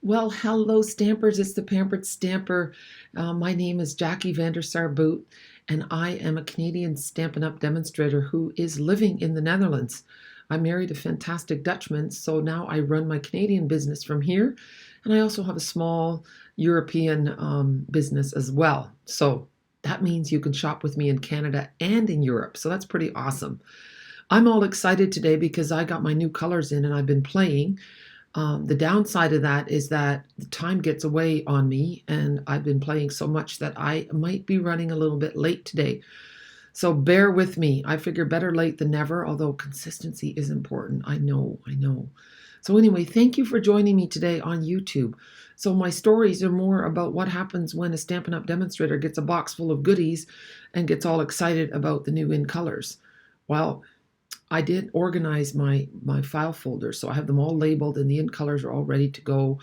Well, hello, Stampers. It's the Pampered Stamper. My name is Jackie Vandersar Boot, and I am a Canadian Stampin' Up! Demonstrator who is living in the Netherlands. I married a fantastic Dutchman, so now I run my Canadian business from here, and I also have a small European business as well. So that means you can shop with me in Canada and in Europe, so that's pretty awesome. I'm all excited today because I got my new colors in and I've been playing. The downside of that is that the time gets away on me, and I've been playing so much that I might be running a little bit late today. So bear with me. I figure better late than never, although consistency is important. I know. So anyway, thank you for joining me today on YouTube. So my stories are more about what happens when a Stampin' Up! Demonstrator gets a box full of goodies and gets all excited about the new in colors. Well, I did organize my file folders, so I have them all labeled and the in colors are all ready to go.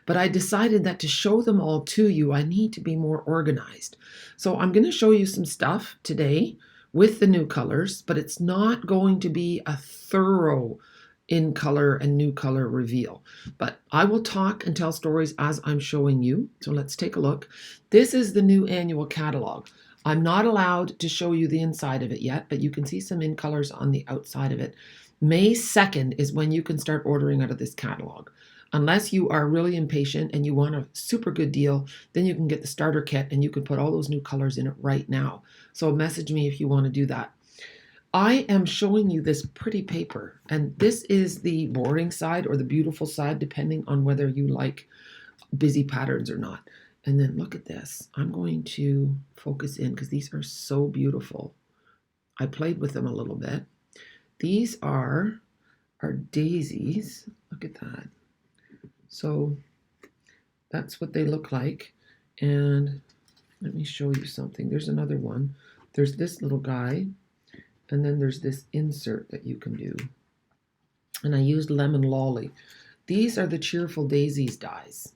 But I decided that to show them all to you, I need to be more organized. So I'm going to show you some stuff today with the new colors, but it's not going to be a thorough in color and new color reveal. But I will talk and tell stories as I'm showing you. So let's take a look. This is the new annual catalog. I'm not allowed to show you the inside of it yet, but you can see some in colors on the outside of it. May 2nd is when you can start ordering out of this catalog. Unless you are really impatient and you want a super good deal, then you can get the starter kit and you can put all those new colors in it right now. So message me if you want to do that. I am showing you this pretty paper, and this is the boring side or the beautiful side, depending on whether you like busy patterns or not. And then look at this. I'm going to focus in because these are so beautiful. I played with them a little bit. These are our daisies. Look at that. So that's what they look like. And let me show you something. There's another one. There's this little guy, and then there's this insert that you can do. And I used Lemon Lolly. These are the Cheerful Daisies dies.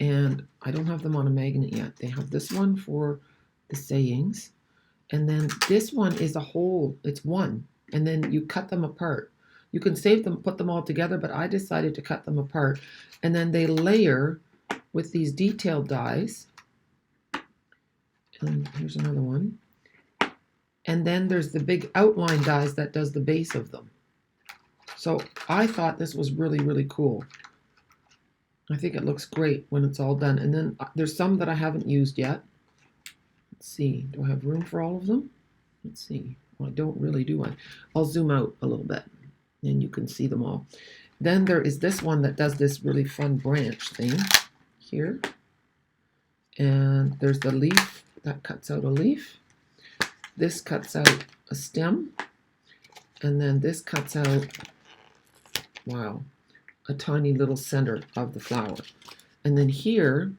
And I don't have them on a magnet yet. They have this one for the sayings. And then this one is a whole, it's one. And then you cut them apart. You can save them, put them all together, but I decided to cut them apart. And then they layer with these detailed dies. And here's another one. And then there's the big outline dies that does the base of them. So I thought this was really, really cool. I think it looks great when it's all done. And then there's some that I haven't used yet. Let's see. Do I have room for all of them? Let's see. Well, I don't really, do I? I'll zoom out a little bit and you can see them all. Then there is this one that does this really fun branch thing here. And there's the leaf that cuts out a leaf. This cuts out a stem. And then this cuts out, wow, a tiny little center of the flower. And then here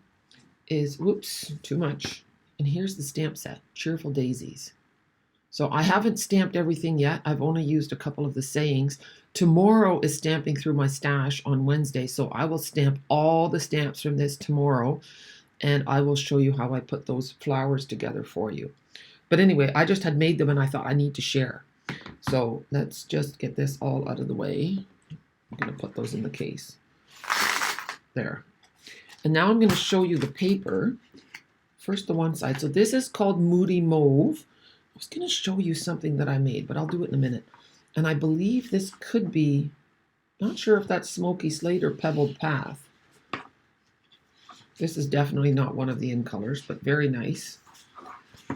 is, whoops, too much. And here's the stamp set, Cheerful Daisies. So I haven't stamped everything yet. I've only used a couple of the sayings. Tomorrow is stamping through my stash on Wednesday, so I will stamp all the stamps from this tomorrow, and I will show you how I put those flowers together for you. But anyway, I just had made them and I thought I need to share. So let's just get this all out of the way. I'm going to put those in the case. There. And now I'm going to show you the paper. First the one side. So this is called Moody Mauve. I was going to show you something that I made, but I'll do it in a minute. And I believe this could be, not sure if that's Smoky Slate or Pebbled Path. This is definitely not one of the in colors, but very nice.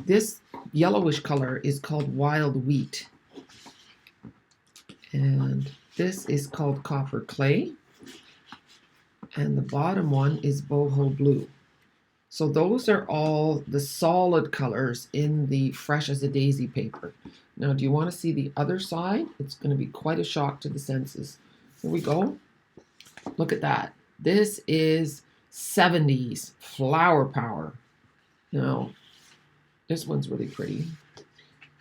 This yellowish color is called Wild Wheat. And this is called Copper Clay. And the bottom one is Bojo Blue. So those are all the solid colors in the Fresh as a Daisy paper. Now, do you want to see the other side? It's going to be quite a shock to the senses. Here we go. Look at that. This is 70s flower power. Now, this one's really pretty.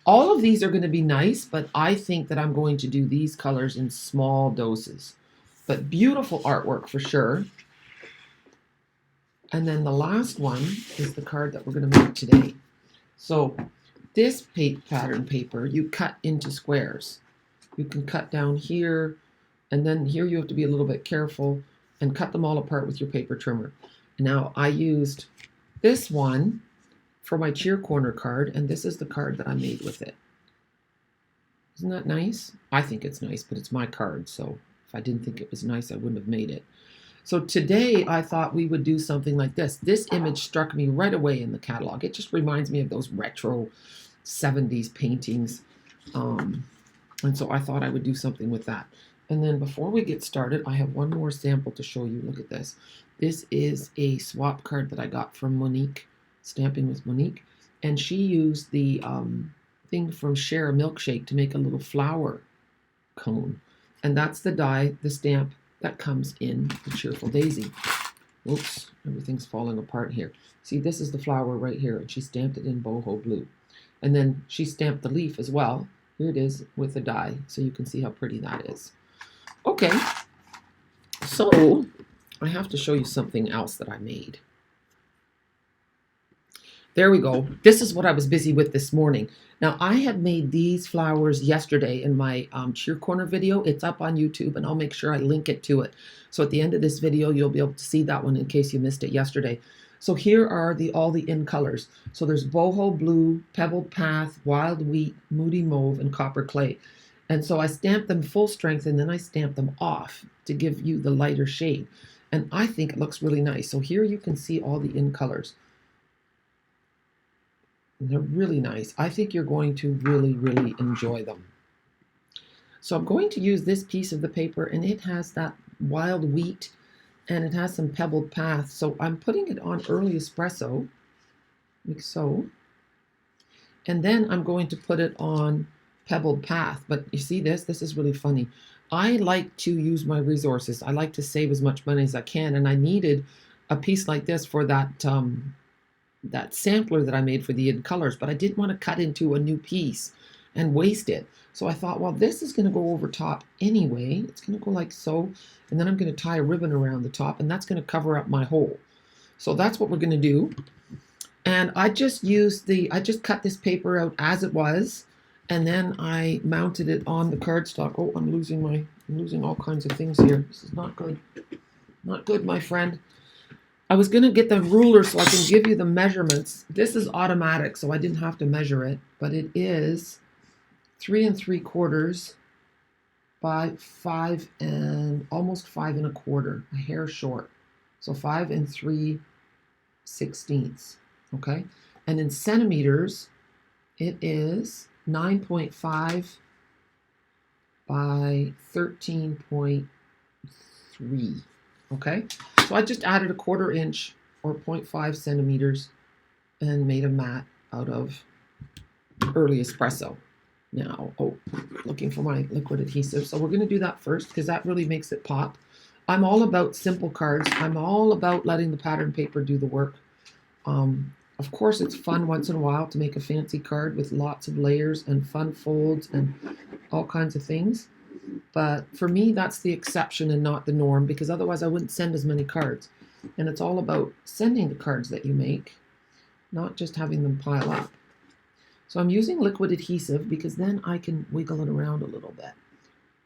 All of these are going to be nice, but I think that I'm going to do these colors in small doses. But beautiful artwork for sure. And then the last one is the card that we're going to make today. So this pattern paper, you cut into squares. You can cut down here, and then here you have to be a little bit careful and cut them all apart with your paper trimmer. Now I used this one for my cheer corner card, and this is the card that I made with it. Isn't that nice? I think it's nice, but it's my card, so if I didn't think it was nice, I wouldn't have made it. So today I thought we would do something like this. This image struck me right away in the catalog. It just reminds me of those retro 70s paintings. And so I thought I would do something with that. And then before we get started, I have one more sample to show you. Look at this. This is a swap card that I got from Monique, Stamping with Monique. And she used the thing from Share a Milkshake to make a little flower cone. And that's the die, the stamp that comes in the Cheerful Daisy. Oops, everything's falling apart here. See, this is the flower right here, and she stamped it in Bojo Blue. And then she stamped the leaf as well. Here it is with the die, so you can see how pretty that is. Okay, so I have to show you something else that I made. There we go. This is what I was busy with this morning. Now, I had made these flowers yesterday in my Cheer Corner video. It's up on YouTube, and I'll make sure I link it to it. So at the end of this video, you'll be able to see that one in case you missed it yesterday. So here are all the in colors. So there's Bojo Blue, Pebbled Path, Wild Wheat, Moody Mauve, and Copper Clay. And so I stamped them full strength, and then I stamped them off to give you the lighter shade. And I think it looks really nice. So here you can see all the in colors. They're really nice. I think you're going to really, really enjoy them. So I'm going to use this piece of the paper, and it has that wild wheat, and it has some pebbled path. So I'm putting it on early espresso, like so. And then I'm going to put it on pebbled path. But you see this? This is really funny. I like to use my resources. I like to save as much money as I can, and I needed a piece like this for that that sampler that I made for the in colors, but I didn't want to cut into a new piece and waste it. So I thought, well, this is going to go over top anyway. It's going to go like so, and then I'm going to tie a ribbon around the top, and that's going to cover up my hole. So that's what we're going to do. And I just cut this paper out as it was, and then I mounted it on the cardstock. Oh, I'm losing all kinds of things here. This is not good. Not good, my friend. I was going to get the ruler so I can give you the measurements. This is automatic, so I didn't have to measure it, but it is 3 3/4 by 5 and almost 5 1/4, a hair short. So 5 3/16, okay? And in centimeters, it is 9.5 by 13.3, okay? So I just added a 1/4 inch or 0.5 centimeters and made a mat out of early espresso. Now, looking for my liquid adhesive. So we're going to do that first because that really makes it pop. I'm all about simple cards. I'm all about letting the pattern paper do the work. Of course, it's fun once in a while to make a fancy card with lots of layers and fun folds and all kinds of things. But for me, that's the exception and not the norm, because otherwise I wouldn't send as many cards. And it's all about sending the cards that you make, not just having them pile up. So I'm using liquid adhesive because then I can wiggle it around a little bit.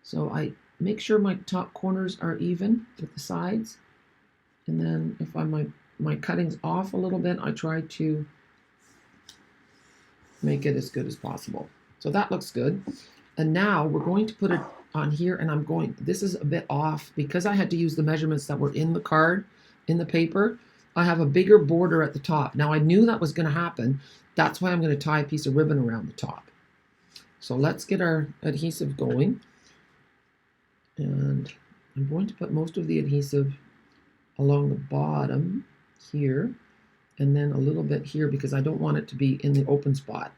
So I make sure my top corners are even with the sides. And then if my cutting's off a little bit, I try to make it as good as possible. So that looks good. And now we're going to put it on here, and this is a bit off because I had to use the measurements that were in the card, in the paper. I have a bigger border at the top. Now I knew that was going to happen. That's why I'm going to tie a piece of ribbon around the top. So let's get our adhesive going. And I'm going to put most of the adhesive along the bottom here, and then a little bit here because I don't want it to be in the open spot.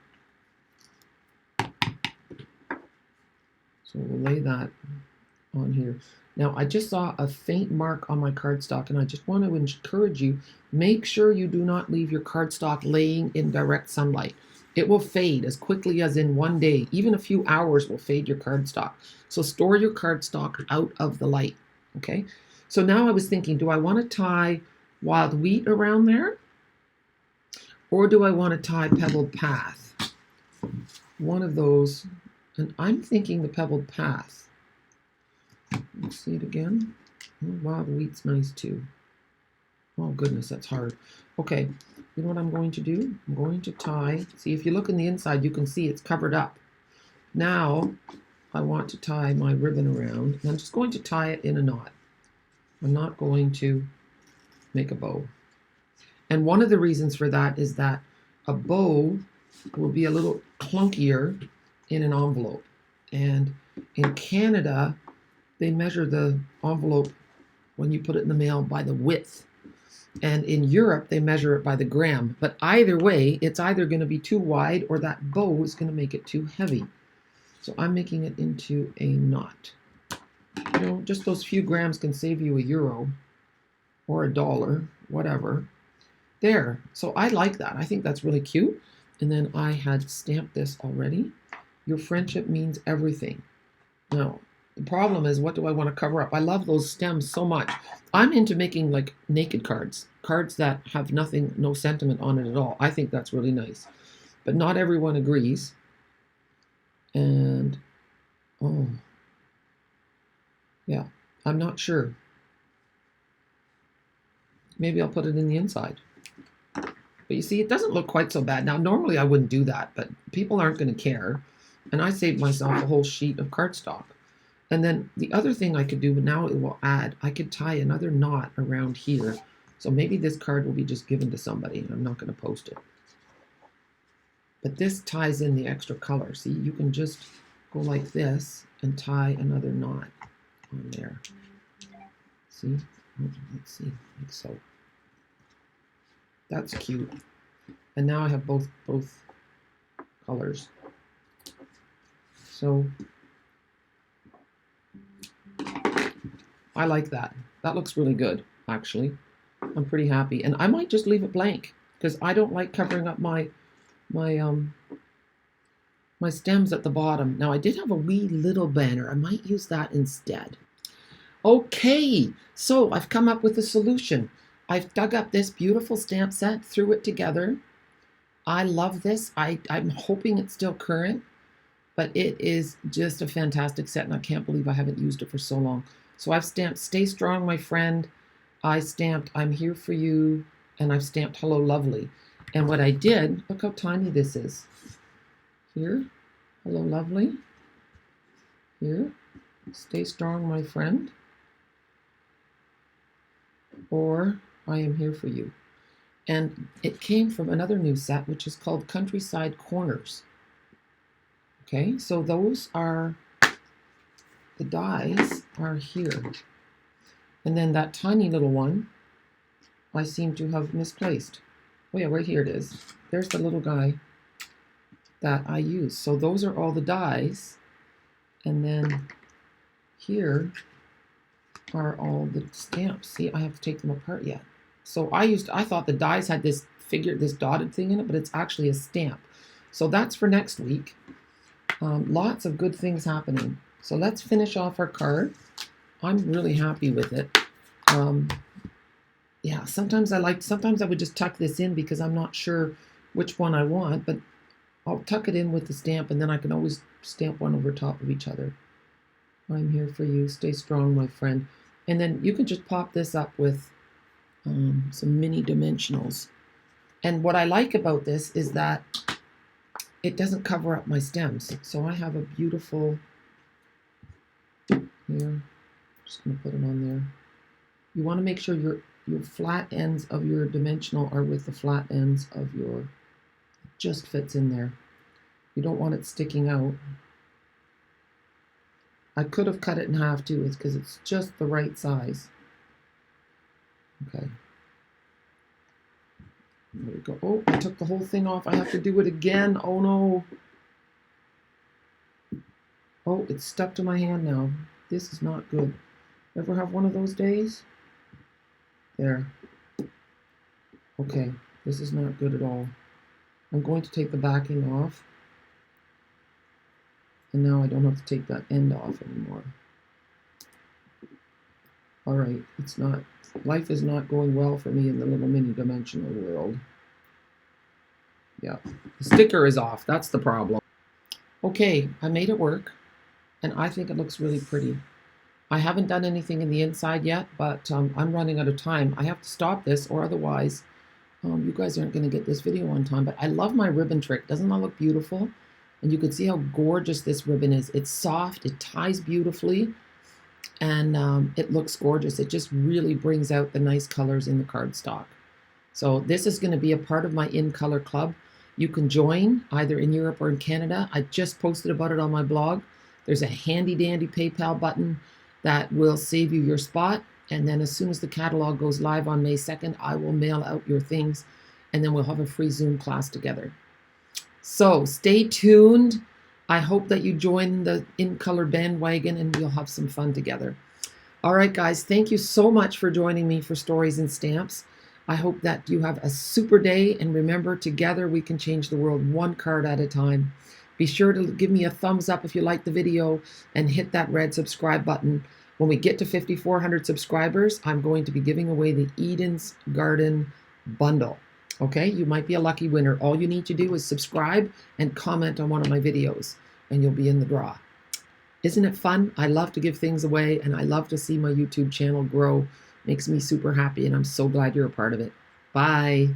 So we'll lay that on here. Now I just saw a faint mark on my cardstock, and I just want to encourage you, make sure you do not leave your cardstock laying in direct sunlight. It will fade as quickly as in one day. Even a few hours will fade your cardstock. So store your cardstock out of the light, okay? So now I was thinking, do I want to tie wild wheat around there? Or do I want to tie pebbled path? One of those. And I'm thinking the pebbled path. Let's see it again. Oh, wow, the wheat's nice too. Oh goodness, that's hard. Okay, you know what I'm going to do? I'm going to tie. See, if you look in the inside, you can see it's covered up. Now, I want to tie my ribbon around, and I'm just going to tie it in a knot. I'm not going to make a bow. And one of the reasons for that is that a bow will be a little clunkier in an envelope. And in Canada, they measure the envelope when you put it in the mail by the width. And in Europe, they measure it by the gram. But either way, it's either going to be too wide or that bow is going to make it too heavy. So I'm making it into a knot. You know, just those few grams can save you €1 or $1, whatever. There. So I like that. I think that's really cute. And then I had stamped this already. Your friendship means everything. Now, the problem is, what do I want to cover up? I love those stems so much. I'm into making like naked cards, cards that have nothing, no sentiment on it at all. I think that's really nice. But not everyone agrees. And, oh, yeah, I'm not sure. Maybe I'll put it in the inside. But you see, it doesn't look quite so bad. Now, normally I wouldn't do that, but people aren't going to care. And I saved myself a whole sheet of cardstock. And then the other thing I could do, but now it will add, I could tie another knot around here. So maybe this card will be just given to somebody, and I'm not going to post it. But this ties in the extra color. See, you can just go like this and tie another knot on there. See? Let's see, like so. That's cute. And now I have both colors. So I like that. That looks really good, actually. I'm pretty happy. And I might just leave it blank because I don't like covering up my stems at the bottom. Now I did have a wee little banner. I might use that instead. Okay, so I've come up with a solution. I've dug up this beautiful stamp set, threw it together. I love this. I'm hoping it's still current, but it is just a fantastic set, and I can't believe I haven't used it for so long. So I've stamped Stay Strong, My Friend. I stamped I'm Here For You, and I've stamped Hello Lovely. And what I did, look how tiny this is. Here, Hello Lovely. Here, Stay Strong, My Friend. Or I Am Here For You. And it came from another new set, which is called Countryside Corners. Okay, so those are, the dies are here. And then that tiny little one, I seem to have misplaced. Oh yeah, right here it is. There's the little guy that I use. So those are all the dies. And then here are all the stamps. See, I have to take them apart yet. So I thought the dies had this dotted thing in it, but it's actually a stamp. So that's for next week. Lots of good things happening. So let's finish off our card. I'm really happy with it. Yeah, sometimes I would just tuck this in because I'm not sure which one I want, but I'll tuck it in with the stamp, and then I can always stamp one over top of each other. I'm Here For You, Stay Strong, My Friend. And then you can just pop this up with some mini dimensionals. And what I like about this is that it doesn't cover up my stems. So I have a beautiful, here, I'm just going to put it on there. You want to make sure your flat ends of your dimensional are with the flat ends of your, it just fits in there. You don't want it sticking out. I could have cut it in half too, it's because it's just the right size. Okay. There we go. Oh, I took the whole thing off. I have to do it again. Oh no. Oh, it's stuck to my hand now. This is not good. Ever have one of those days? There. Okay, this is not good at all. I'm going to take the backing off. And now I don't have to take that end off anymore. All right, life is not going well for me in the little mini dimensional world. Yeah, the sticker is off. That's the problem. Okay, I made it work, and I think it looks really pretty. I haven't done anything in the inside yet, but I'm running out of time. I have to stop this, or otherwise you guys aren't going to get this video on time. But I love my ribbon trick. Doesn't that look beautiful? And you can see how gorgeous this ribbon is. It's soft, it ties beautifully, and it looks gorgeous. It just really brings out the nice colors in the cardstock. So this is going to be a part of my In Color Club. You can join either in Europe or in Canada. I just posted about it on my blog. There's a handy dandy PayPal button that will save you your spot. And then as soon as the catalog goes live on May 2nd, I will mail out your things, and then we'll have a free Zoom class together. So stay tuned. I hope that you join the In Color bandwagon and we'll have some fun together. All right, guys, thank you so much for joining me for Stories and Stamps. I hope that you have a super day, and remember, together we can change the world one card at a time. Be sure to give me a thumbs up if you like the video and hit that red subscribe button. When we get to 5,400 subscribers, I'm going to be giving away the Eden's Garden bundle. Okay, you might be a lucky winner. All you need to do is subscribe and comment on one of my videos, and you'll be in the draw. Isn't it fun? I love to give things away, and I love to see my YouTube channel grow. Makes me super happy, and I'm so glad you're a part of it. Bye.